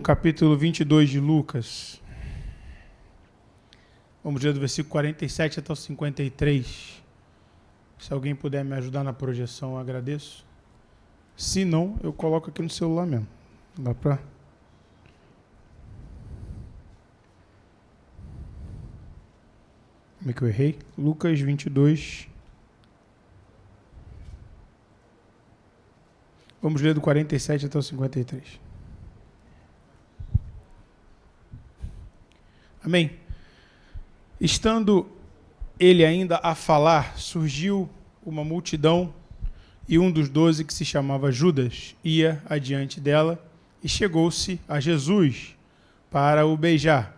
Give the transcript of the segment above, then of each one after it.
capítulo 22 de Lucas. Vamos ler do versículo 47 até o 53. Se alguém puder me ajudar na projeção, eu agradeço. Se não, eu coloco aqui no celular mesmo. Dá pra... Como é que eu errei? Lucas 22. Vamos ler do 47 até o 53. Amém? Estando ele ainda a falar, surgiu uma multidão e um dos 12, que se chamava Judas, ia adiante dela e chegou-se a Jesus para o beijar.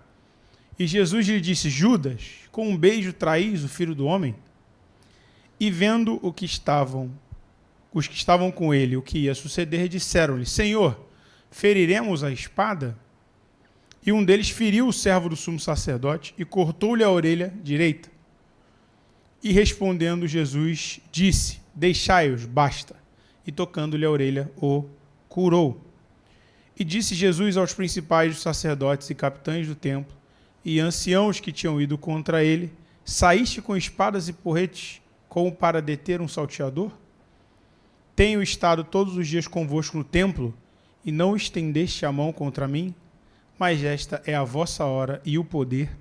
E Jesus lhe disse: Judas, com um beijo traís o Filho do Homem? E vendo os que estavam com ele o que ia suceder, disseram-lhe: Senhor, feriremos a espada? E um deles feriu o servo do sumo sacerdote e cortou-lhe a orelha direita. E respondendo Jesus, disse: Deixai-os, basta. E tocando-lhe a orelha, o curou. E disse Jesus aos principais dos sacerdotes e capitães do templo e anciãos que tinham ido contra ele: Saíste com espadas e porretes como para deter um salteador? Tenho estado todos os dias convosco no templo e não estendeste a mão contra mim? Mas esta é a vossa hora e o poder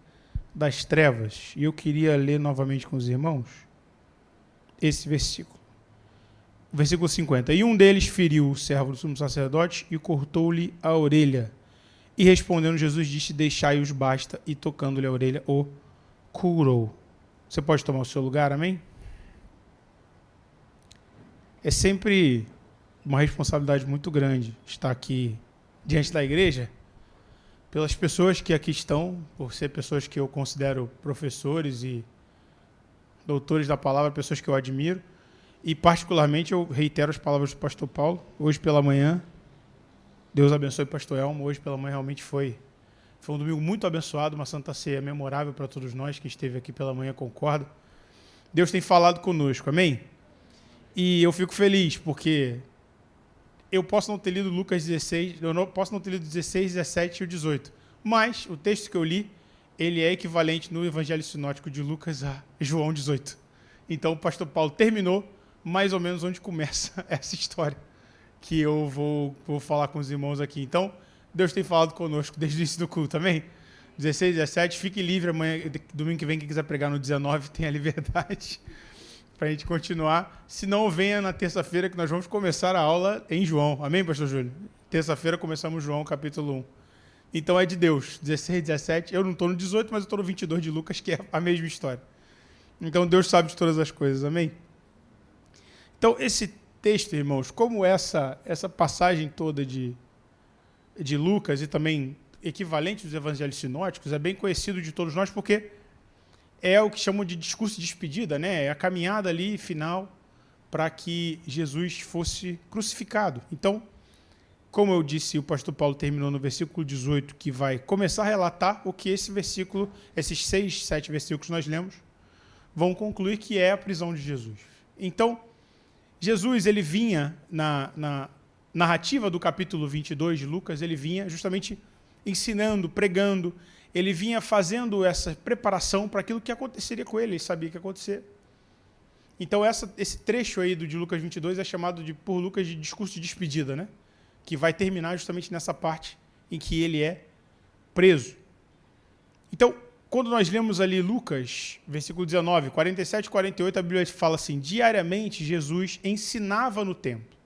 das trevas. E eu queria ler novamente com os irmãos esse versículo. Versículo 50. E um deles feriu o servo do sumo sacerdote e cortou-lhe a orelha. E respondendo Jesus, disse: Deixai-os, basta. E tocando-lhe a orelha, o curou. Você pode tomar o seu lugar, amém? É sempre uma responsabilidade muito grande estar aqui diante da igreja, pelas pessoas que aqui estão, por ser pessoas que eu considero professores e doutores da palavra, pessoas que eu admiro, e particularmente eu reitero as palavras do pastor Paulo. Hoje pela manhã, Deus abençoe o pastor Elmo, hoje pela manhã realmente foi um domingo muito abençoado, uma santa ceia memorável para todos nós que esteve aqui pela manhã, concordo. Deus tem falado conosco, amém? E eu fico feliz porque eu posso não ter lido Lucas 16, eu não posso não ter lido 16, 17 e o 18, mas o texto que eu li, ele é equivalente no Evangelho Sinótico de Lucas a João 18. Então o pastor Paulo terminou mais ou menos onde começa essa história que eu vou falar com os irmãos aqui. Então, Deus tem falado conosco desde o início do culto, amém? 16, 17, fique livre amanhã, domingo que vem, quem quiser pregar no 19, tenha liberdade para a gente continuar. Se não, venha na terça-feira que nós vamos começar a aula em João. Amém, pastor Júlio? Terça-feira começamos João, capítulo 1. Então é de Deus, 16, 17. Eu não estou no 18, mas eu estou no 22 de Lucas, que é a mesma história. Então Deus sabe de todas as coisas, amém? Então esse texto, irmãos, como essa passagem toda de Lucas e também equivalente dos evangelhos sinóticos, é bem conhecido de todos nós, porque é o que chamam de discurso de despedida, né? É a caminhada ali final para que Jesus fosse crucificado. Então, como eu disse, o pastor Paulo terminou no versículo 18, que vai começar a relatar o que esse versículo, esses 6, 7 versículos que nós lemos, vão concluir que é a prisão de Jesus. Então, Jesus, ele vinha na narrativa do capítulo 22 de Lucas, ele vinha justamente ensinando, pregando, ele vinha fazendo essa preparação para aquilo que aconteceria com ele sabia que ia acontecer. Então, esse trecho aí de Lucas 22 é chamado por Lucas de discurso de despedida, né? Que vai terminar justamente nessa parte em que ele é preso. Então, quando nós lemos ali Lucas, versículo 19, 47 e 48, a Bíblia fala assim: diariamente Jesus ensinava no templo,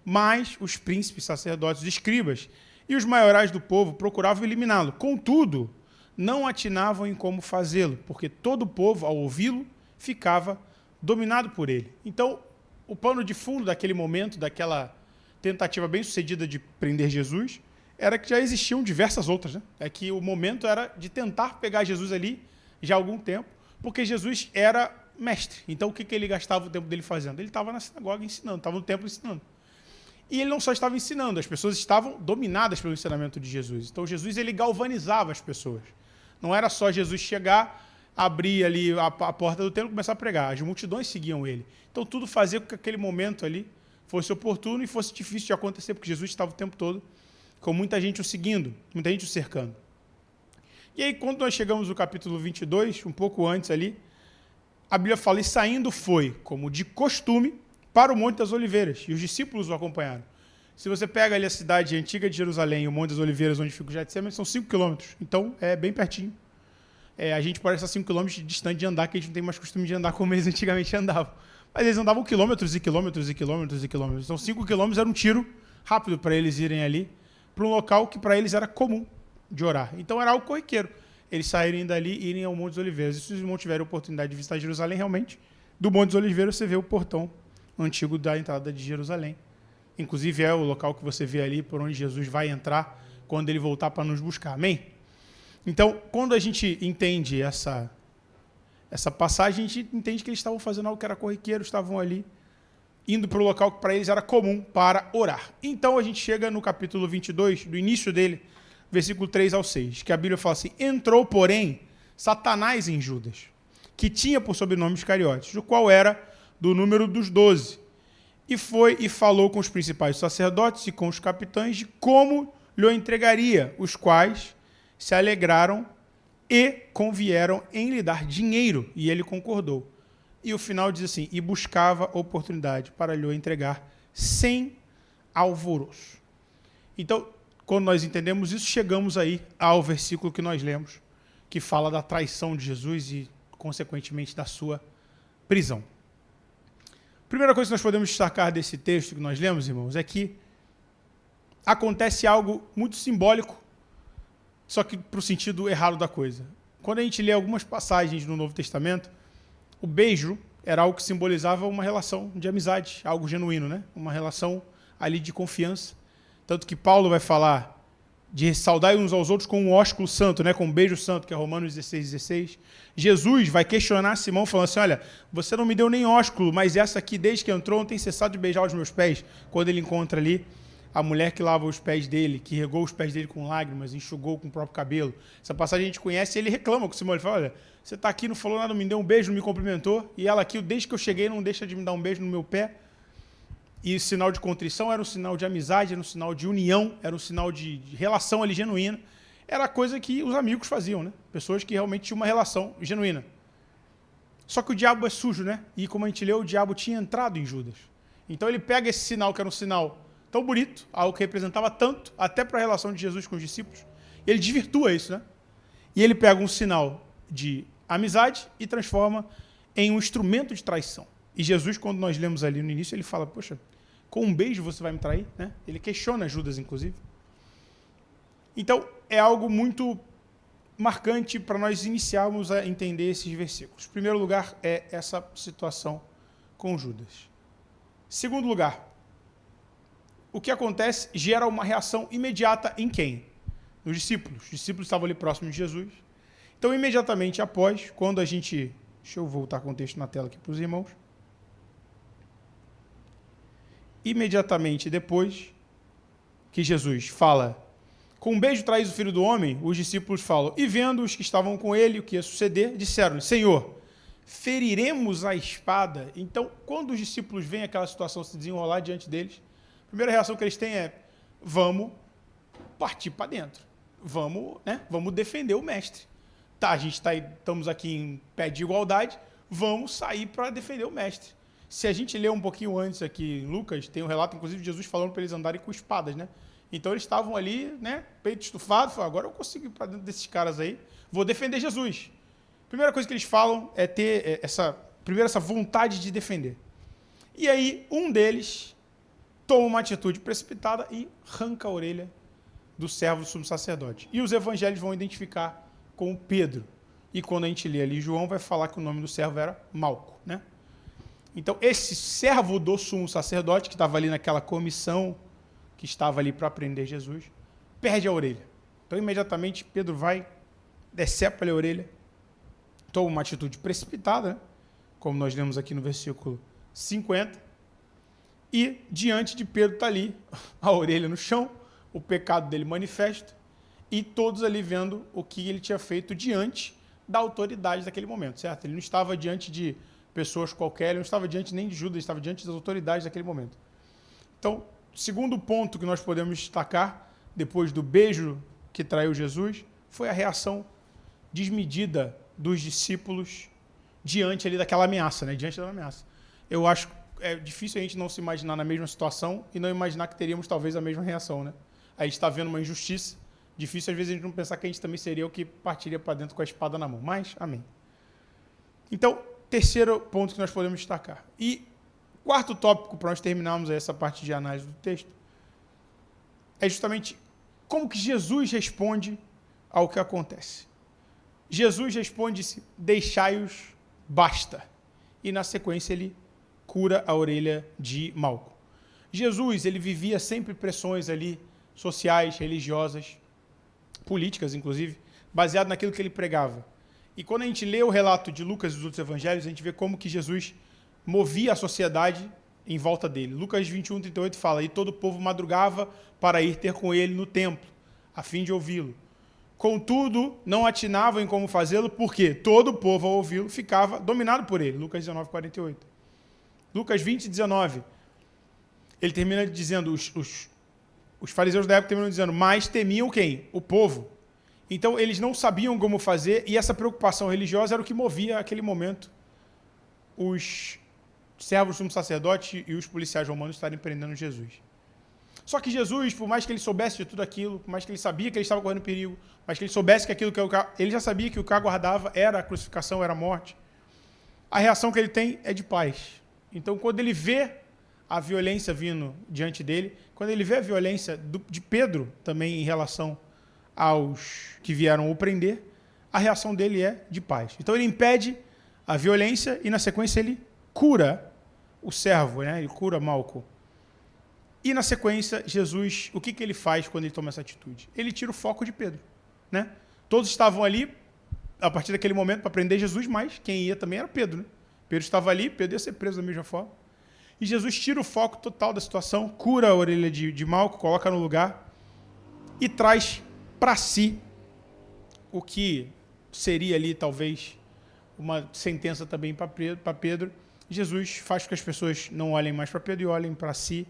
mas os príncipes, sacerdotes, os escribas e os maiorais do povo procuravam eliminá-lo. Contudo, não atinavam em como fazê-lo, porque todo o povo, ao ouvi-lo, ficava dominado por ele. Então, o pano de fundo daquele momento, daquela tentativa bem-sucedida de prender Jesus, era que já existiam diversas outras, né? É que o momento era de tentar pegar Jesus ali já há algum tempo, porque Jesus era mestre. Então, o que ele gastava o tempo dele fazendo? Ele estava na sinagoga ensinando, estava no templo ensinando. E ele não só estava ensinando, as pessoas estavam dominadas pelo ensinamento de Jesus. Então, Jesus, ele galvanizava as pessoas. Não era só Jesus chegar, abrir ali a porta do templo e começar a pregar. As multidões seguiam ele. Então, tudo fazia com que aquele momento ali fosse oportuno e fosse difícil de acontecer, porque Jesus estava o tempo todo com muita gente o seguindo, muita gente o cercando. E aí, quando nós chegamos no capítulo 22, um pouco antes ali, a Bíblia fala, e saindo foi, como de costume, para o Monte das Oliveiras, e os discípulos o acompanharam. Se você pega ali a cidade antiga de Jerusalém e o Monte das Oliveiras, onde fica o Getsemane, são 5 quilômetros, então é bem pertinho. A gente parece estar 5 quilômetros distante de andar, que a gente não tem mais costume de andar como eles antigamente andavam. Mas eles andavam quilômetros e quilômetros e quilômetros e quilômetros. Então 5 quilômetros era um tiro rápido para eles irem ali, para um local que para eles era comum de orar. Então era algo corriqueiro. Eles saírem dali e irem ao Monte dos Oliveiras. E se os irmãos tiverem a oportunidade de visitar Jerusalém, realmente, do Monte dos Oliveiras você vê o portão antigo da entrada de Jerusalém. Inclusive é o local que você vê ali por onde Jesus vai entrar quando ele voltar para nos buscar. Amém? Então, quando a gente entende essa passagem, a gente entende que eles estavam fazendo algo que era corriqueiro, estavam ali indo para o local que para eles era comum para orar. Então a gente chega no capítulo 22, do início dele, versículo 3 ao 6, que a Bíblia fala assim, entrou, porém, Satanás em Judas, que tinha por sobrenome Iscariotes, o qual era do número dos 12, e foi e falou com os principais sacerdotes e com os capitães de como lhe entregaria, os quais se alegraram e convieram em lhe dar dinheiro, e ele concordou. E o final diz assim, e buscava oportunidade para lhe entregar sem alvoroço. Então, quando nós entendemos isso, chegamos aí ao versículo que nós lemos, que fala da traição de Jesus e, consequentemente, da sua prisão. Primeira coisa que nós podemos destacar desse texto que nós lemos, irmãos, é que acontece algo muito simbólico, só que para o sentido errado da coisa. Quando a gente lê algumas passagens no Novo Testamento, o beijo era algo que simbolizava uma relação de amizade, algo genuíno, né? Uma relação ali de confiança. Tanto que Paulo vai falar de saudar uns aos outros com um ósculo santo, né? Com um beijo santo, que é Romanos 16:16. Jesus vai questionar Simão, falando assim, olha, você não me deu nem ósculo, mas essa aqui, desde que entrou, não tem cessado de beijar os meus pés. Quando ele encontra ali a mulher que lava os pés dele, que regou os pés dele com lágrimas, enxugou com o próprio cabelo. Essa passagem a gente conhece e ele reclama com Simão. Ele fala, olha, você está aqui, não falou nada, me deu um beijo, não me cumprimentou, e ela aqui, desde que eu cheguei, não deixa de me dar um beijo no meu pé. E o sinal de contrição era um sinal de amizade, era um sinal de união, era um sinal de relação ali genuína. Era a coisa que os amigos faziam, né? Pessoas que realmente tinham uma relação genuína. Só que o diabo é sujo, né? E como a gente leu, o diabo tinha entrado em Judas. Então ele pega esse sinal, que era um sinal tão bonito, algo que representava tanto, até para a relação de Jesus com os discípulos, e ele desvirtua isso, né? E ele pega um sinal de amizade e transforma em um instrumento de traição. E Jesus, quando nós lemos ali no início, ele fala, poxa, com um beijo você vai me trair? Né? Ele questiona Judas, inclusive. Então, é algo muito marcante para nós iniciarmos a entender esses versículos. Em primeiro lugar, é essa situação com Judas. Segundo lugar, o que acontece gera uma reação imediata em quem? Nos discípulos. Os discípulos estavam ali próximos de Jesus. Então, imediatamente após, quando a gente... Deixa eu voltar com o texto na tela aqui para os irmãos. Imediatamente depois que Jesus fala, com um beijo traz o Filho do Homem, os discípulos falam, e vendo os que estavam com ele o que ia suceder, disseram-lhe, Senhor, feriremos a espada? Então, quando os discípulos veem aquela situação se desenrolar diante deles, a primeira reação que eles têm é, vamos partir para dentro, vamos defender o mestre. Tá, a gente estamos aqui em pé de igualdade, vamos sair para defender o mestre. Se a gente ler um pouquinho antes aqui em Lucas, tem um relato, inclusive, de Jesus falando para eles andarem com espadas, né? Então eles estavam ali, né, peito estufado, falaram, agora eu consigo ir para dentro desses caras aí, vou defender Jesus. Primeira coisa que eles falam é ter essa vontade de defender. E aí, um deles toma uma atitude precipitada e arranca a orelha do servo do sumo sacerdote. E os evangelhos vão identificar com Pedro. E quando a gente lê ali João, vai falar que o nome do servo era Malco, né? Então, esse servo do sumo sacerdote, que estava ali naquela comissão, que estava ali para prender Jesus, perde a orelha. Então, imediatamente, Pedro vai, decepa-lhe a orelha, toma uma atitude precipitada, né? Como nós lemos aqui no versículo 50, e diante de Pedro está ali, a orelha no chão, o pecado dele manifesto, e todos ali vendo o que ele tinha feito diante da autoridade daquele momento, certo? Ele não estava diante de pessoas qualquer, ele não estava diante nem de Judas, ele estava diante das autoridades daquele momento. Então, segundo ponto que nós podemos destacar depois do beijo que traiu Jesus, foi a reação desmedida dos discípulos diante ali daquela ameaça, né? Diante da ameaça. Eu acho que é difícil a gente não se imaginar na mesma situação e não imaginar que teríamos talvez a mesma reação, né? A gente está vendo uma injustiça, difícil às vezes a gente não pensar que a gente também seria o que partiria para dentro com a espada na mão, mas amém. Então, terceiro ponto que nós podemos destacar. E quarto tópico para nós terminarmos essa parte de análise do texto é justamente como que Jesus responde ao que acontece. Jesus responde-se, deixai-os, basta. E na sequência ele cura a orelha de Malco. Jesus, ele vivia sempre pressões ali, sociais, religiosas, políticas inclusive, baseado naquilo que ele pregava. E quando a gente lê o relato de Lucas e dos outros evangelhos, a gente vê como que Jesus movia a sociedade em volta dele. Lucas 21:38 fala, e todo o povo madrugava para ir ter com ele no templo, a fim de ouvi-lo. Contudo, não atinavam em como fazê-lo, porque todo o povo, ao ouvi-lo, ficava dominado por ele. Lucas 19:48. Lucas 20:19. Ele termina dizendo, os fariseus da época terminam dizendo, mas temiam quem? O povo. Então, eles não sabiam como fazer, e essa preocupação religiosa era o que movia, naquele momento, os servos do sumo sacerdote e os policiais romanos estarem prendendo Jesus. Só que Jesus, por mais que ele soubesse de tudo aquilo, por mais que ele sabia que ele estava correndo perigo, mas que ele soubesse que aquilo que ele já sabia que o que aguardava era a crucificação, era a morte, a reação que ele tem é de paz. Então, quando ele vê a violência vindo diante dele, quando ele vê a violência de Pedro também em relação aos que vieram o prender, a reação dele é de paz. Então, ele impede a violência e, na sequência, ele cura o servo, né? Ele cura Malco. E, na sequência, Jesus, o que ele faz quando ele toma essa atitude? Ele tira o foco de Pedro, né? Todos estavam ali, a partir daquele momento, para prender Jesus, mas quem ia também era Pedro, né? Pedro estava ali, Pedro ia ser preso da mesma forma. E Jesus tira o foco total da situação, cura a orelha de Malco, coloca no lugar e traz para si o que seria ali, talvez, uma sentença também para Pedro. Jesus faz com que as pessoas não olhem mais para Pedro e olhem para si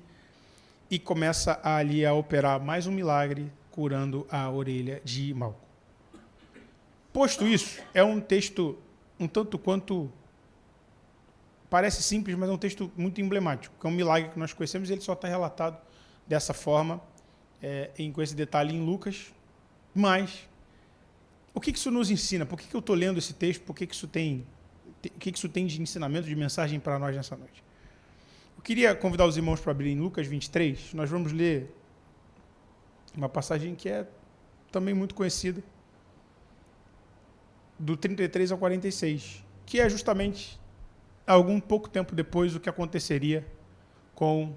e começa ali a operar mais um milagre, curando a orelha de Malco. Posto isso, é um texto um tanto quanto parece simples, mas é um texto muito emblemático, que é um milagre que nós conhecemos e ele só está relatado dessa forma, com esse detalhe em Lucas. Mas o que isso nos ensina? Por que eu estou lendo esse texto? Por que isso tem de ensinamento, de mensagem para nós nessa noite? Eu queria convidar os irmãos para abrir em Lucas 23. Nós vamos ler uma passagem que é também muito conhecida, do 33 ao 46, que é justamente algum pouco tempo depois o que aconteceria com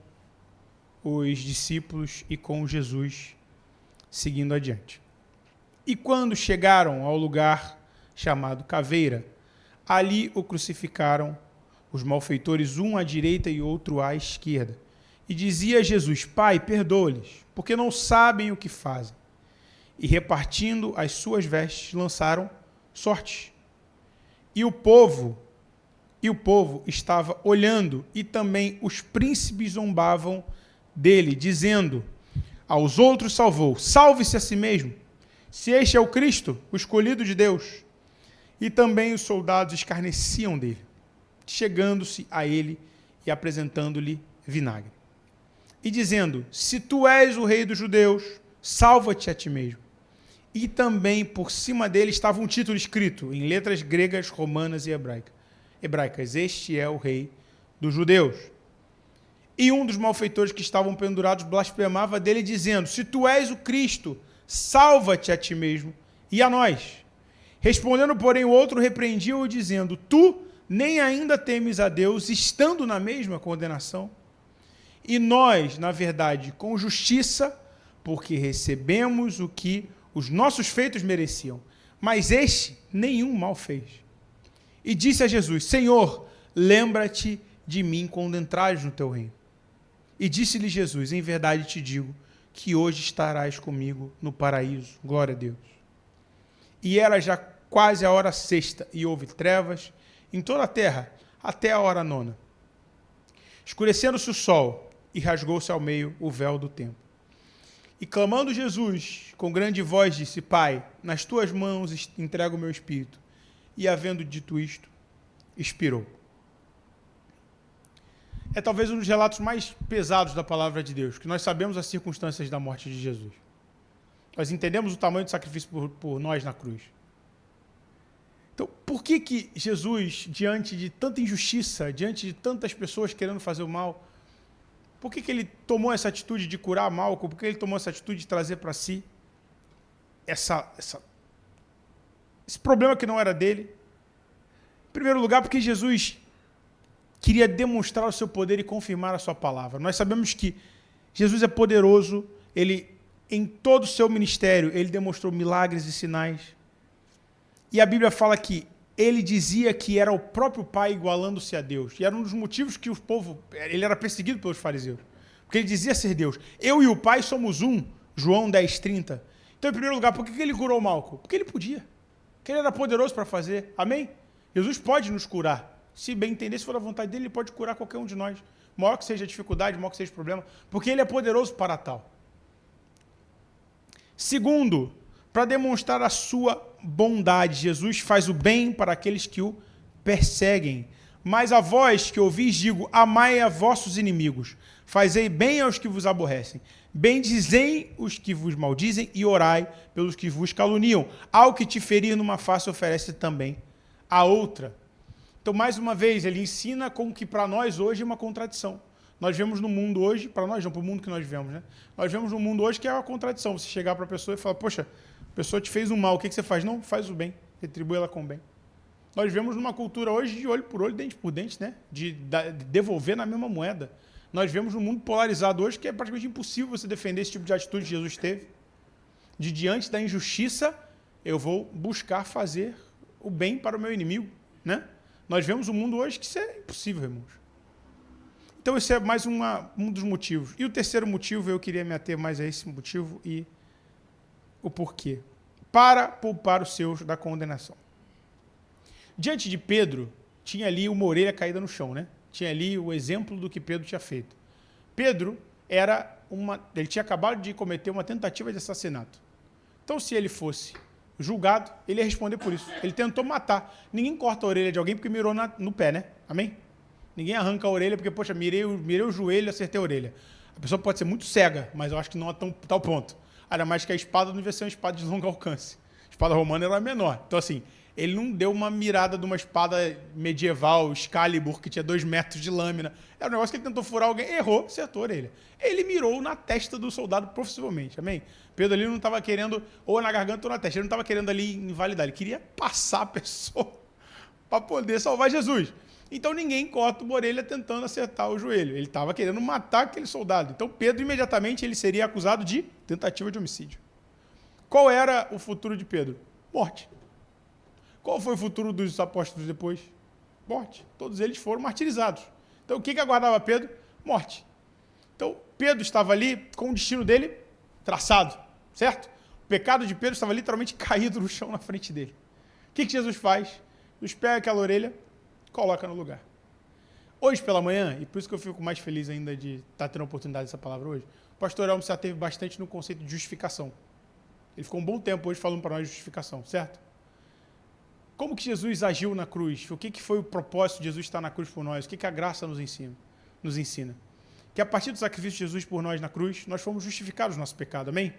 os discípulos e com Jesus seguindo adiante. E quando chegaram ao lugar chamado Caveira, ali o crucificaram os malfeitores, um à direita e outro à esquerda. E dizia a Jesus, Pai, perdoa-lhes, porque não sabem o que fazem. E repartindo as suas vestes, lançaram sortes. E o povo estava olhando, e também os príncipes zombavam dele, dizendo, aos outros salvou, salve-se a si mesmo, se este é o Cristo, o escolhido de Deus. E também os soldados escarneciam dele, chegando-se a ele e apresentando-lhe vinagre. E dizendo, se tu és o rei dos judeus, salva-te a ti mesmo. E também por cima dele estava um título escrito em letras gregas, romanas e hebraicas, este é o rei dos judeus. E um dos malfeitores que estavam pendurados blasfemava dele, dizendo, se tu és o Cristo, salva-te a ti mesmo e a nós. Respondendo, porém, o outro repreendia-o, dizendo, tu nem ainda temes a Deus, estando na mesma condenação? E nós, na verdade, com justiça, porque recebemos o que os nossos feitos mereciam, mas este nenhum mal fez. E disse a Jesus, Senhor, lembra-te de mim quando entrares no teu reino. E disse-lhe Jesus, em verdade te digo, que hoje estarás comigo no paraíso. Glória a Deus. E era já quase a hora sexta, e houve trevas em toda a terra, até a hora nona. Escurecendo-se o sol, e rasgou-se ao meio o véu do templo. E clamando Jesus, com grande voz, disse: Pai, nas tuas mãos entrego o meu espírito. E havendo dito isto, expirou. É talvez um dos relatos mais pesados da palavra de Deus, que nós sabemos as circunstâncias da morte de Jesus. Nós entendemos o tamanho do sacrifício por nós na cruz. Então, por que Jesus, diante de tanta injustiça, diante de tantas pessoas querendo fazer o mal, por que ele tomou essa atitude de curar Malco? Por que ele tomou essa atitude de trazer para si esse problema que não era dele? Em primeiro lugar, porque Jesus queria demonstrar o seu poder e confirmar a sua palavra. Nós sabemos que Jesus é poderoso, ele, em todo o seu ministério, ele demonstrou milagres e sinais. E a Bíblia fala que ele dizia que era o próprio Pai igualando-se a Deus. E era um dos motivos que o povo, ele era perseguido pelos fariseus. Porque ele dizia ser Deus. Eu e o Pai somos um, João 10:30. Então, em primeiro lugar, por que ele curou Malco? Porque ele podia. Porque ele era poderoso para fazer. Amém? Jesus pode nos curar. Se bem entender, se for a vontade dele, ele pode curar qualquer um de nós. Maior que seja a dificuldade, maior que seja o problema. Porque ele é poderoso para tal. Segundo, para demonstrar a sua bondade, Jesus faz o bem para aqueles que o perseguem. Mas a vós que ouvis, digo, amai a vossos inimigos, fazei bem aos que vos aborrecem, bendizei os que vos maldizem e orai pelos que vos caluniam. Ao que te ferir numa face, oferece também a outra. Então, mais uma vez, ele ensina como que para nós hoje é uma contradição. Nós vemos no mundo hoje, para nós não, para o mundo que nós vivemos, né? Nós vemos no mundo hoje que é uma contradição. Você chegar para a pessoa e falar, poxa, a pessoa te fez um mal, o que você faz? Não, faz o bem, retribui ela com o bem. Nós vivemos numa cultura hoje de olho por olho, dente por dente, né? De devolver na mesma moeda. Nós vivemos num mundo polarizado hoje que é praticamente impossível você defender esse tipo de atitude que Jesus teve. De diante da injustiça, eu vou buscar fazer o bem para o meu inimigo, né? Nós vemos um mundo hoje que isso é impossível, irmãos. Então, esse é mais um dos motivos. E o terceiro motivo, eu queria me ater mais a esse motivo e o porquê. Para poupar os seus da condenação. Diante de Pedro, tinha ali uma orelha caída no chão, né? Tinha ali o exemplo do que Pedro tinha feito. Pedro ele tinha acabado de cometer uma tentativa de assassinato. Então, se ele fosse julgado, ele ia responder por isso. Ele tentou matar. Ninguém corta a orelha de alguém porque mirou no pé, né? Amém? Ninguém arranca a orelha porque, poxa, mirei o joelho e acertei a orelha. A pessoa pode ser muito cega, mas eu acho que não a tal ponto. Ainda mais que a espada não devia ser uma espada de longo alcance. A espada romana era menor. Então, assim, ele não deu uma mirada de uma espada medieval, Excalibur, que tinha 2 metros de lâmina. Era um negócio que ele tentou furar alguém, errou, acertou a orelha. Ele mirou na testa do soldado possivelmente, amém? Pedro ali não estava querendo, ou na garganta ou na testa, ele não estava querendo ali invalidar, ele queria passar a pessoa para poder salvar Jesus. Então ninguém corta uma orelha tentando acertar o joelho. Ele estava querendo matar aquele soldado. Então Pedro, imediatamente, ele seria acusado de tentativa de homicídio. Qual era o futuro de Pedro? Morte. Qual foi o futuro dos apóstolos depois? Morte. Todos eles foram martirizados. Então o que aguardava Pedro? Morte. Então Pedro estava ali com o destino dele traçado, certo? O pecado de Pedro estava literalmente caído no chão na frente dele. O que Jesus faz? Jesus pega aquela orelha, coloca no lugar. Hoje pela manhã, e por isso que eu fico mais feliz ainda de estar tendo a oportunidade dessa palavra hoje, o pastor Elmo se ateve bastante no conceito de justificação. Ele ficou um bom tempo hoje falando para nós de justificação, certo? Como que Jesus agiu na cruz? O que foi o propósito de Jesus estar na cruz por nós? O que a graça nos ensina? Que a partir do sacrifício de Jesus por nós na cruz, nós fomos justificados do nosso pecado, amém?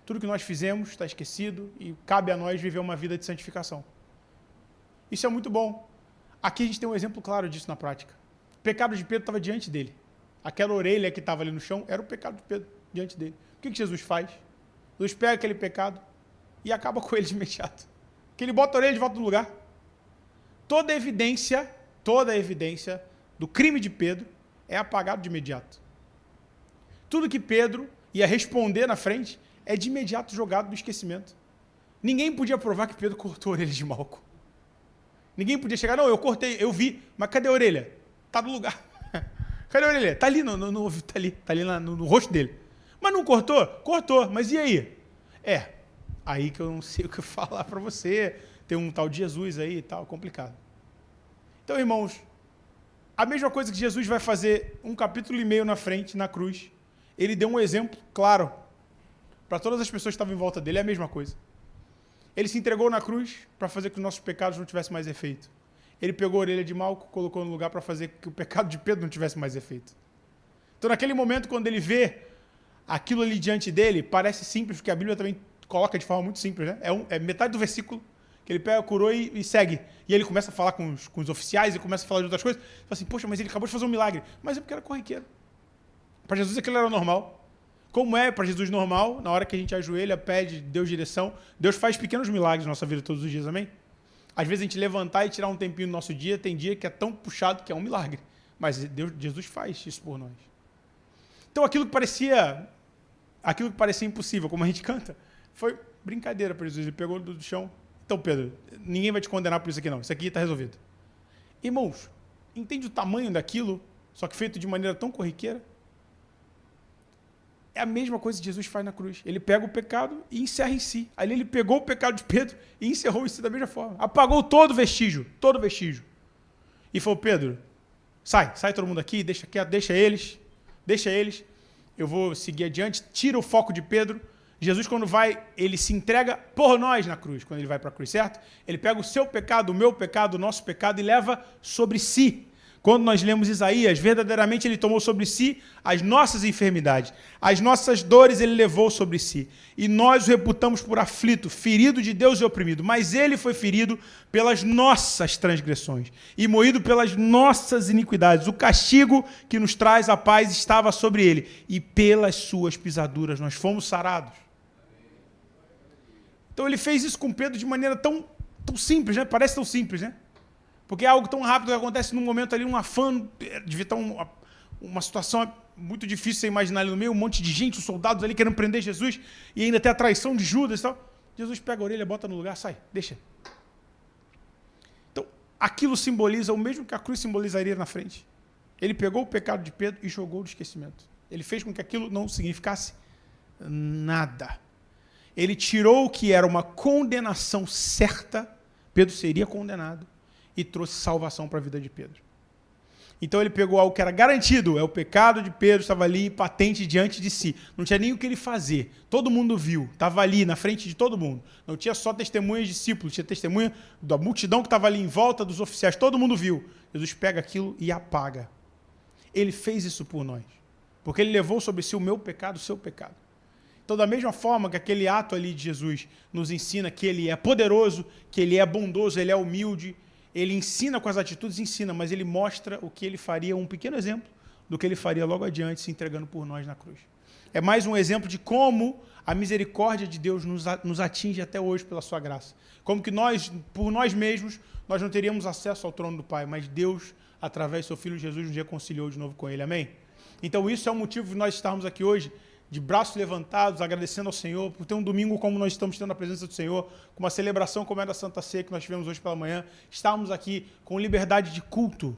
Tudo que nós fizemos está esquecido e cabe a nós viver uma vida de santificação. Isso é muito bom. Aqui a gente tem um exemplo claro disso na prática. O pecado de Pedro estava diante dele. Aquela orelha que estava ali no chão era o pecado de Pedro diante dele. O que Jesus faz? Jesus pega aquele pecado e acaba com ele de imediato. Que ele bota a orelha de volta no lugar. Toda a evidência do crime de Pedro é apagado de imediato. Tudo que Pedro ia responder na frente é de imediato jogado no esquecimento. Ninguém podia provar que Pedro cortou a orelha de Malco. Ninguém podia chegar, não, eu cortei, eu vi, mas cadê a orelha? Está no lugar. Cadê a orelha? Está ali, tá ali no rosto dele. Mas não cortou? Cortou, mas e aí? Aí que eu não sei o que falar para você, tem um tal de Jesus aí e tal, complicado. Então, irmãos, a mesma coisa que Jesus vai fazer 1,5 capítulo na frente, na cruz, ele deu um exemplo claro. para todas as pessoas que estavam em volta dele, é a mesma coisa. Ele se entregou na cruz para fazer com que os nossos pecados não tivessem mais efeito. Ele pegou a orelha de Malco, colocou no lugar para fazer com que o pecado de Pedro não tivesse mais efeito. Então, naquele momento, quando ele vê aquilo ali diante dele, parece simples, porque a Bíblia também coloca de forma muito simples, né? É metade do versículo que ele pega, curou e segue. E ele começa a falar com os oficiais e começa a falar de outras coisas. Fala assim, poxa, mas ele acabou de fazer um milagre. Mas é porque era corriqueiro. Para Jesus aquilo era normal. Como é para Jesus normal, na hora que a gente ajoelha, pede Deus direção, Deus faz pequenos milagres na nossa vida todos os dias, amém? Às vezes a gente levantar e tirar um tempinho do nosso dia, tem dia que é tão puxado que é um milagre. Mas Jesus faz isso por nós. Então aquilo que parecia impossível, como a gente canta, foi brincadeira para Jesus. Ele pegou do chão. Então, Pedro, ninguém vai te condenar por isso aqui não. Isso aqui está resolvido. Irmãos, entende o tamanho daquilo, só que feito de maneira tão corriqueira? É a mesma coisa que Jesus faz na cruz. Ele pega o pecado e encerra em si. Ali ele pegou o pecado de Pedro e encerrou em si da mesma forma. Apagou todo vestígio. E falou, Pedro, sai todo mundo aqui, deixa quieto, deixa eles. Eu vou seguir adiante, tira o foco de Pedro. Jesus, quando vai, ele se entrega por nós na cruz, quando ele vai para a cruz, certo? Ele pega o seu pecado, o meu pecado, o nosso pecado e leva sobre si. Quando nós lemos Isaías, verdadeiramente ele tomou sobre si as nossas enfermidades, as nossas dores ele levou sobre si. E nós o reputamos por aflito, ferido de Deus e oprimido. Mas ele foi ferido pelas nossas transgressões e moído pelas nossas iniquidades. O castigo que nos traz a paz estava sobre ele, e pelas suas pisaduras nós fomos sarados. Então ele fez isso com Pedro de maneira tão simples, né? Parece tão simples, né? Porque é algo tão rápido que acontece num momento ali, um afã, devia estar uma situação muito difícil você imaginar ali no meio, um monte de gente, os soldados ali querendo prender Jesus, e ainda tem a traição de Judas e tal. Jesus pega a orelha, bota no lugar, sai, deixa. Então, aquilo simboliza o mesmo que a cruz simbolizaria na frente. Ele pegou o pecado de Pedro e jogou no esquecimento. Ele fez com que aquilo não significasse nada. Ele tirou o que era uma condenação certa, Pedro seria condenado, e trouxe salvação para a vida de Pedro. Então ele pegou algo que era garantido, o pecado de Pedro estava ali patente diante de si. Não tinha nem o que ele fazer. Todo mundo viu, estava ali na frente de todo mundo. Não tinha só testemunhas discípulos, tinha testemunha da multidão que estava ali em volta dos oficiais. Todo mundo viu. Jesus pega aquilo e apaga. Ele fez isso por nós. Porque ele levou sobre si o meu pecado, o seu pecado. Então, da mesma forma que aquele ato ali de Jesus nos ensina que ele é poderoso, que ele é bondoso, ele é humilde, ele ensina com as atitudes, mas ele mostra o que ele faria, um pequeno exemplo do que ele faria logo adiante, se entregando por nós na cruz. É mais um exemplo de como a misericórdia de Deus nos atinge até hoje pela sua graça. Como que nós, por nós mesmos, nós não teríamos acesso ao trono do Pai, mas Deus, através do seu Filho Jesus, nos reconciliou de novo com ele. Amém? Então isso é o motivo de nós estarmos aqui hoje, de braços levantados, agradecendo ao Senhor, por ter um domingo como nós estamos tendo a presença do Senhor, com uma celebração como é da Santa Ceia que nós tivemos hoje pela manhã, estarmos aqui com liberdade de culto,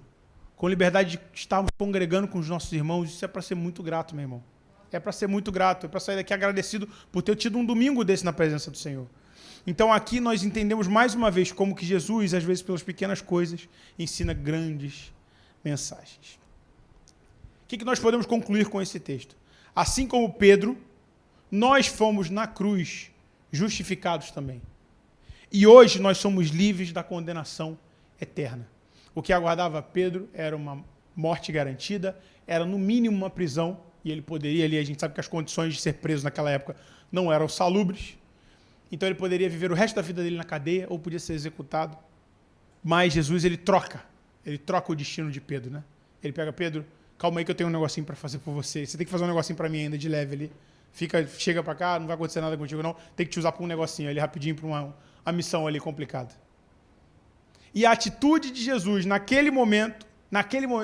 com liberdade de estarmos congregando com os nossos irmãos. Isso é para ser muito grato, meu irmão. É para ser muito grato, é para sair daqui agradecido por ter tido um domingo desse na presença do Senhor. Então aqui nós entendemos mais uma vez como que Jesus, às vezes pelas pequenas coisas, ensina grandes mensagens. O que nós podemos concluir com esse texto? Assim como Pedro, nós fomos na cruz justificados também. E hoje nós somos livres da condenação eterna. O que aguardava Pedro era uma morte garantida, era no mínimo uma prisão, e ele poderia ali, a gente sabe que as condições de ser preso naquela época não eram salubres, então ele poderia viver o resto da vida dele na cadeia ou podia ser executado. Mas Jesus, ele troca o destino de Pedro, né? Ele pega Pedro, calma aí que eu tenho um negocinho para fazer por você. Você tem que fazer um negocinho para mim ainda de leve ali. Chega para cá, não vai acontecer nada contigo não. Tem que te usar para um negocinho ali rapidinho para uma missão ali complicada. E a atitude de Jesus naquele momento,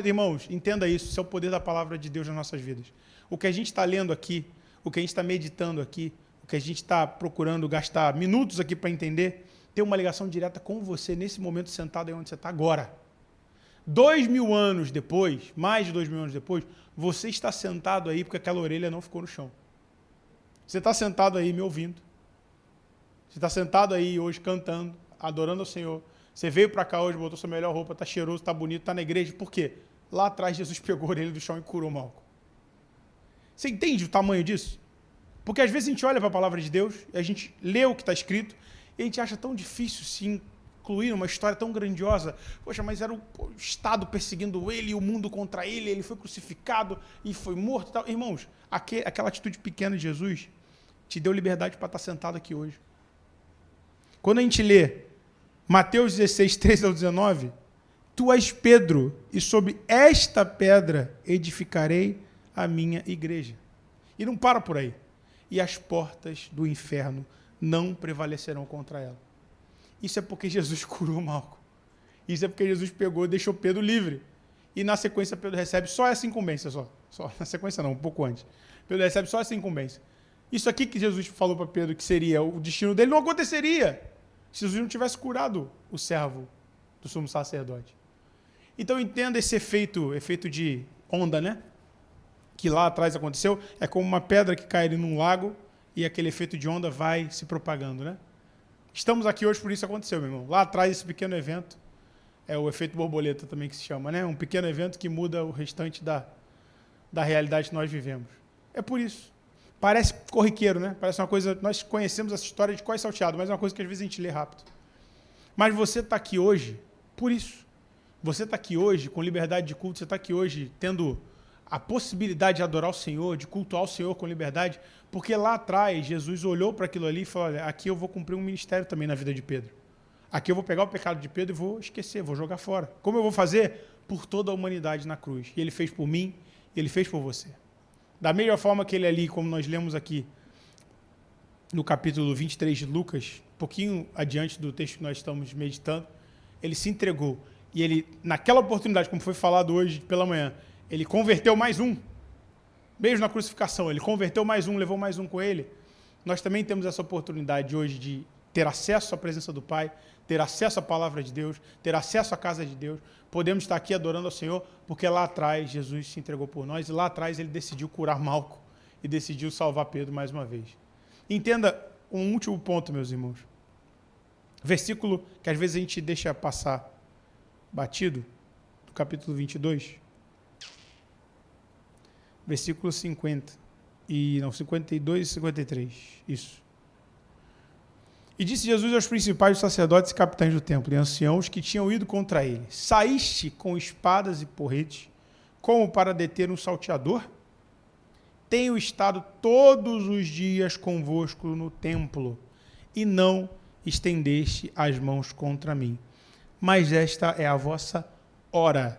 irmãos, entenda isso, isso é o poder da palavra de Deus nas nossas vidas. O que a gente está lendo aqui, o que a gente está meditando aqui, o que a gente está procurando gastar minutos aqui para entender, tem uma ligação direta com você nesse momento sentado aí onde você está agora. 2000 anos depois, mais de 2000 anos depois, você está sentado aí porque aquela orelha não ficou no chão. Você está sentado aí me ouvindo. Você está sentado aí hoje cantando, adorando ao Senhor. Você veio para cá hoje, botou sua melhor roupa, está cheiroso, está bonito, está na igreja. Por quê? Lá atrás Jesus pegou a orelha do chão e curou o Malco. Você entende o tamanho disso? Porque às vezes a gente olha para a palavra de Deus, a gente lê o que está escrito, e a gente acha tão difícil se incluir uma história tão grandiosa. Poxa, mas era o Estado perseguindo ele, e o mundo contra ele, ele foi crucificado e foi morto e tal. Irmãos, aquela atitude pequena de Jesus te deu liberdade para estar sentado aqui hoje. Quando a gente lê Mateus 16, 13 ao 19, tu és Pedro, e sobre esta pedra edificarei a minha igreja. E não para por aí. E as portas do inferno não prevalecerão contra ela. Isso é porque Jesus curou Malco. Isso é porque Jesus pegou e deixou Pedro livre. E na sequência Pedro recebe só essa incumbência. Só na sequência não, um pouco antes. Pedro recebe só essa incumbência. Isso aqui que Jesus falou para Pedro que seria o destino dele não aconteceria se Jesus não tivesse curado o servo do sumo sacerdote. Então entenda esse efeito de onda, né? Que lá atrás aconteceu, é como uma pedra que cai ali num lago e aquele efeito de onda vai se propagando, né? Estamos aqui hoje por isso aconteceu, meu irmão. Lá atrás, esse pequeno evento, é o efeito borboleta também que se chama, né? Um pequeno evento que muda o restante da realidade que nós vivemos. É por isso. Parece corriqueiro, né? Parece uma coisa... Nós conhecemos essa história de Có e Salteado, mas é uma coisa que às vezes a gente lê rápido. Mas você está aqui hoje por isso. Você está aqui hoje com liberdade de culto, você está aqui hoje tendo a possibilidade de adorar o Senhor, de cultuar o Senhor com liberdade, porque lá atrás Jesus olhou para aquilo ali e falou, olha, aqui eu vou cumprir um ministério também na vida de Pedro. Aqui eu vou pegar o pecado de Pedro e vou esquecer, vou jogar fora. Como eu vou fazer? Por toda a humanidade na cruz. E ele fez por mim, ele fez por você. Da mesma forma que ele ali, como nós lemos aqui, no capítulo 23 de Lucas, um pouquinho adiante do texto que nós estamos meditando, ele se entregou. E ele, naquela oportunidade, como foi falado hoje pela manhã, ele converteu mais um. Mesmo na crucificação, ele converteu mais um, levou mais um com ele. Nós também temos essa oportunidade hoje de ter acesso à presença do Pai, ter acesso à palavra de Deus, ter acesso à casa de Deus. Podemos estar aqui adorando ao Senhor, porque lá atrás Jesus se entregou por nós e lá atrás ele decidiu curar Malco e decidiu salvar Pedro mais uma vez. Entenda um último ponto, meus irmãos. Versículo que às vezes a gente deixa passar batido, do capítulo 22, versículo 52 e 53, isso. E disse Jesus aos principais sacerdotes e capitães do templo e anciãos que tinham ido contra ele, saíste com espadas e porretes, como para deter um salteador? Tenho estado todos os dias convosco no templo, e não estendeste as mãos contra mim. Mas esta é a vossa hora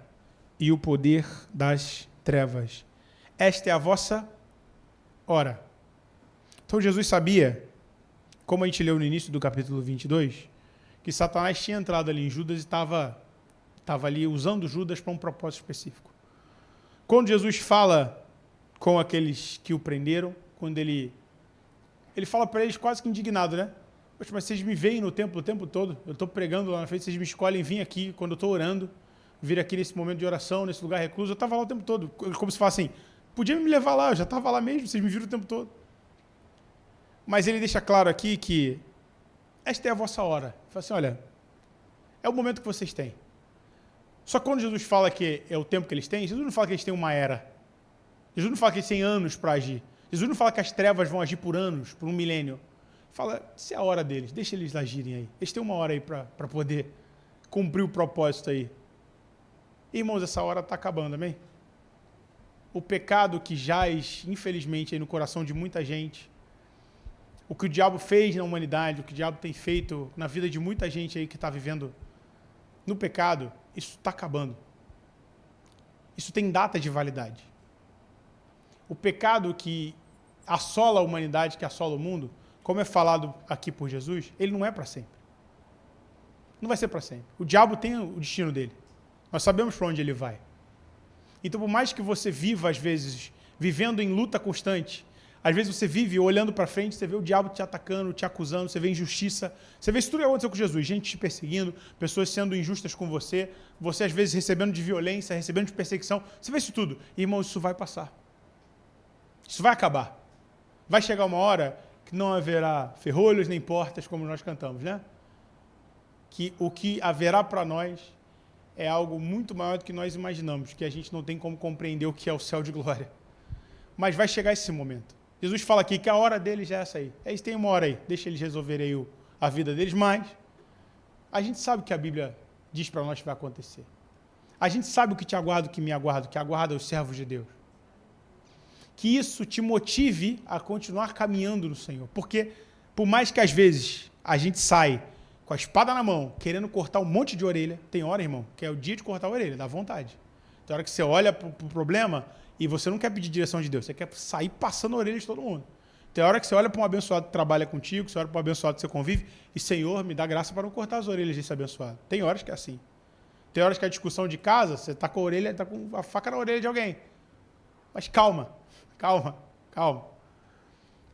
e o poder das trevas. Esta é a vossa hora. Então Jesus sabia, como a gente leu no início do capítulo 22, que Satanás tinha entrado ali em Judas e estava ali usando Judas para um propósito específico. Quando Jesus fala com aqueles que o prenderam, quando ele fala para eles quase que indignado, né? Poxa, mas vocês me veem no templo o tempo todo, eu estou pregando lá na frente, vocês me escolhem vir aqui quando eu estou orando, vir aqui nesse momento de oração, nesse lugar recluso, eu estava lá o tempo todo, como se falasse assim, podia me levar lá, eu já estava lá mesmo, vocês me viram o tempo todo. Mas ele deixa claro aqui que esta é a vossa hora. Ele fala assim, olha, é o momento que vocês têm. Só que quando Jesus fala que é o tempo que eles têm, Jesus não fala que eles têm uma era. Jesus não fala que eles têm anos para agir. Jesus não fala que as trevas vão agir por anos, por um milênio. Fala, se é a hora deles, deixa eles agirem aí. Eles têm uma hora aí para poder cumprir o propósito aí. Irmãos, essa hora está acabando, amém? O pecado que jaz, infelizmente, aí no coração de muita gente, o que o diabo fez na humanidade, o que o diabo tem feito na vida de muita gente aí que está vivendo no pecado, isso está acabando. Isso tem data de validade. O pecado que assola a humanidade, que assola o mundo, como é falado aqui por Jesus, ele não é para sempre. Não vai ser para sempre. O diabo tem o destino dele. Nós sabemos para onde ele vai. Então, por mais que você viva, às vezes, vivendo em luta constante, às vezes você vive olhando para frente, você vê o diabo te atacando, te acusando, você vê injustiça, você vê isso tudo que aconteceu com Jesus, gente te perseguindo, pessoas sendo injustas com você, você às vezes recebendo de violência, recebendo de perseguição, você vê isso tudo. E, irmãos, isso vai passar. Isso vai acabar. Vai chegar uma hora que não haverá ferrolhos nem portas, como nós cantamos, né? Que o que haverá para nós é algo muito maior do que nós imaginamos, que a gente não tem como compreender o que é o céu de glória. Mas vai chegar esse momento. Jesus fala aqui que a hora deles é essa aí. Eles têm uma hora aí, deixa eles resolverem aí a vida deles, mas a gente sabe o que a Bíblia diz para nós que vai acontecer. A gente sabe o que te aguarda, o que me aguarda, o que aguarda os servos de Deus. Que isso te motive a continuar caminhando no Senhor. Porque, por mais que às vezes a gente sai com a espada na mão, querendo cortar um monte de orelha, tem hora, irmão, que é o dia de cortar a orelha, dá vontade. Tem hora que você olha para o problema e você não quer pedir direção de Deus, você quer sair passando a orelha de todo mundo. Tem hora que você olha para um abençoado que trabalha contigo, você olha para um abençoado que você convive, e Senhor, me dá graça para não cortar as orelhas desse abençoado. Tem horas que é assim. Tem horas que a discussão de casa, você está com a orelha, está com a faca na orelha de alguém. Mas calma.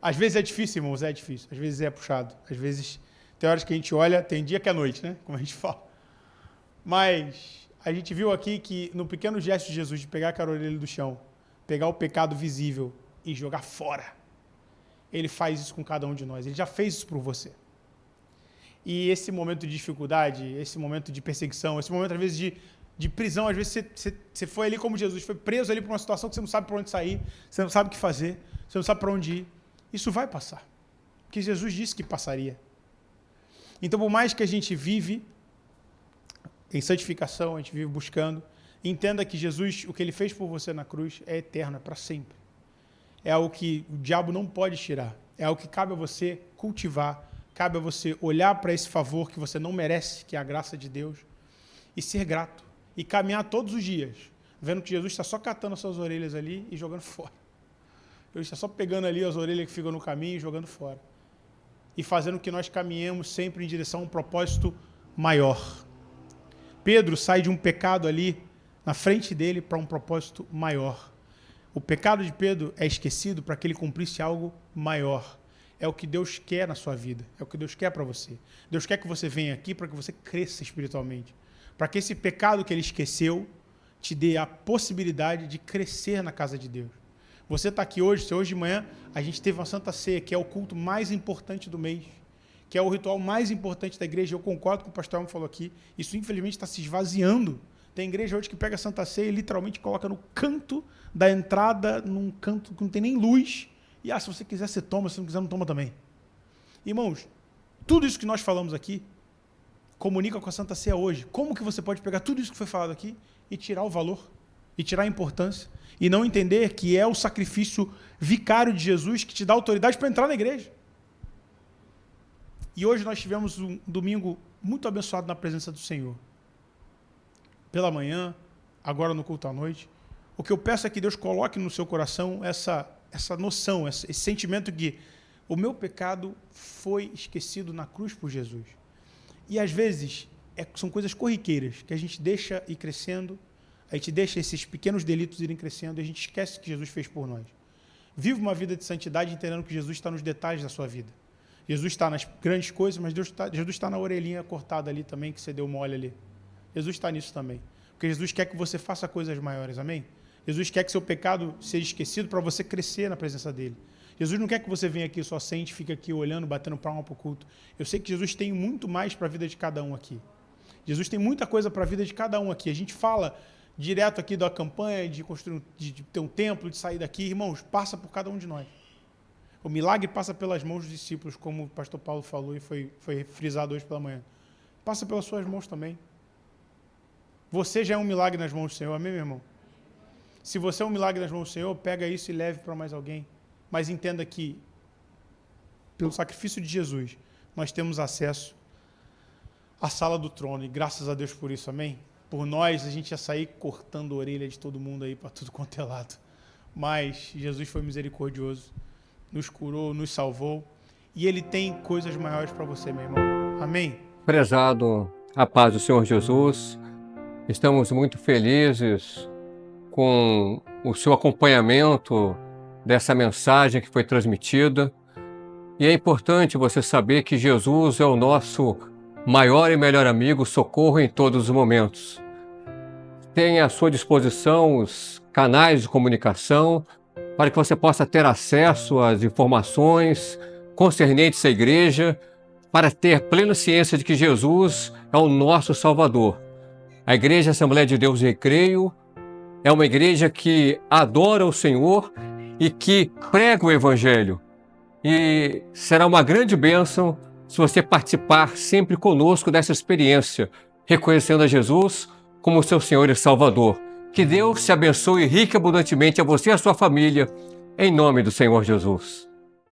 Às vezes é difícil, irmãos, é difícil. Às vezes é puxado. Às vezes tem horas que a gente olha, tem dia que é noite, né? Como a gente fala. Mas a gente viu aqui que no pequeno gesto de Jesus de pegar aquela orelha do chão, pegar o pecado visível e jogar fora, ele faz isso com cada um de nós. Ele já fez isso por você. E esse momento de dificuldade, esse momento de perseguição, esse momento, às vezes, de prisão, às vezes você foi ali como Jesus, foi preso ali por uma situação que você não sabe para onde sair, você não sabe o que fazer, você não sabe para onde ir. Isso vai passar. Porque Jesus disse que passaria. Então, por mais que a gente vive em santificação, a gente vive buscando, entenda que Jesus, o que ele fez por você na cruz, é eterno, é para sempre. É algo que o diabo não pode tirar. É algo que cabe a você cultivar, cabe a você olhar para esse favor que você não merece, que é a graça de Deus, e ser grato. E caminhar todos os dias, vendo que Jesus está só catando as suas orelhas ali e jogando fora. Jesus está só pegando ali as orelhas que ficam no caminho e jogando fora. E fazendo que nós caminhemos sempre em direção a um propósito maior. Pedro sai de um pecado ali na frente dele para um propósito maior. O pecado de Pedro é esquecido para que ele cumprisse algo maior. É o que Deus quer na sua vida. É o que Deus quer para você. Deus quer que você venha aqui para que você cresça espiritualmente. Para que esse pecado que ele esqueceu te dê a possibilidade de crescer na casa de Deus. Você está aqui hoje, se hoje de manhã a gente teve uma Santa Ceia, que é o culto mais importante do mês, que é o ritual mais importante da igreja. Eu concordo com o pastor Elmo falou aqui. Isso, infelizmente, está se esvaziando. Tem igreja hoje que pega a Santa Ceia e literalmente coloca no canto da entrada, num canto que não tem nem luz. E, se você quiser, você toma. Se não quiser, não toma também. Irmãos, tudo isso que nós falamos aqui comunica com a Santa Ceia hoje. Como que você pode pegar tudo isso que foi falado aqui e tirar o valor, e tirar a importância, e não entender que é o sacrifício vicário de Jesus que te dá autoridade para entrar na igreja? E hoje nós tivemos um domingo muito abençoado na presença do Senhor. Pela manhã, agora no culto à noite. O que eu peço é que Deus coloque no seu coração essa noção, esse sentimento que o meu pecado foi esquecido na cruz por Jesus. E às vezes são coisas corriqueiras que a gente deixa ir crescendo, a gente deixa esses pequenos delitos irem crescendo e a gente esquece que Jesus fez por nós. Viva uma vida de santidade entendendo que Jesus está nos detalhes da sua vida. Jesus está nas grandes coisas, mas Jesus está na orelhinha cortada ali também, que você deu mole ali. Jesus está nisso também. Porque Jesus quer que você faça coisas maiores, amém? Jesus quer que seu pecado seja esquecido para você crescer na presença dele. Jesus não quer que você venha aqui só sente, fique aqui olhando, batendo palma para o culto. Eu sei que Jesus tem muito mais para a vida de cada um aqui. Jesus tem muita coisa para a vida de cada um aqui. A gente fala direto aqui da campanha de construir, de ter um templo, de sair daqui. Irmãos, passa por cada um de nós. O milagre passa pelas mãos dos discípulos, como o pastor Paulo falou e foi frisado hoje pela manhã. Passa pelas suas mãos também. Você já é um milagre nas mãos do Senhor, amém, meu irmão? Se você é um milagre nas mãos do Senhor, pega isso e leve para mais alguém. Mas entenda que, pelo sacrifício de Jesus, nós temos acesso à sala do trono. E graças a Deus por isso, amém? Por nós, a gente ia sair cortando a orelha de todo mundo aí para tudo quanto é lado. Mas Jesus foi misericordioso, nos curou, nos salvou. E Ele tem coisas maiores para você, meu irmão. Amém? Prezado, a paz do Senhor Jesus, estamos muito felizes com o seu acompanhamento dessa mensagem que foi transmitida. E é importante você saber que Jesus é o nosso maior e melhor amigo, socorro em todos os momentos. Tem à sua disposição os canais de comunicação para que você possa ter acesso às informações concernentes à igreja, para ter plena ciência de que Jesus é o nosso Salvador. A Igreja Assembleia de Deus Recreio é uma igreja que adora o Senhor e que prega o Evangelho. E será uma grande bênção se você participar sempre conosco dessa experiência, reconhecendo a Jesus como seu Senhor e Salvador. Que Deus te abençoe rica e abundantemente a você e a sua família, em nome do Senhor Jesus.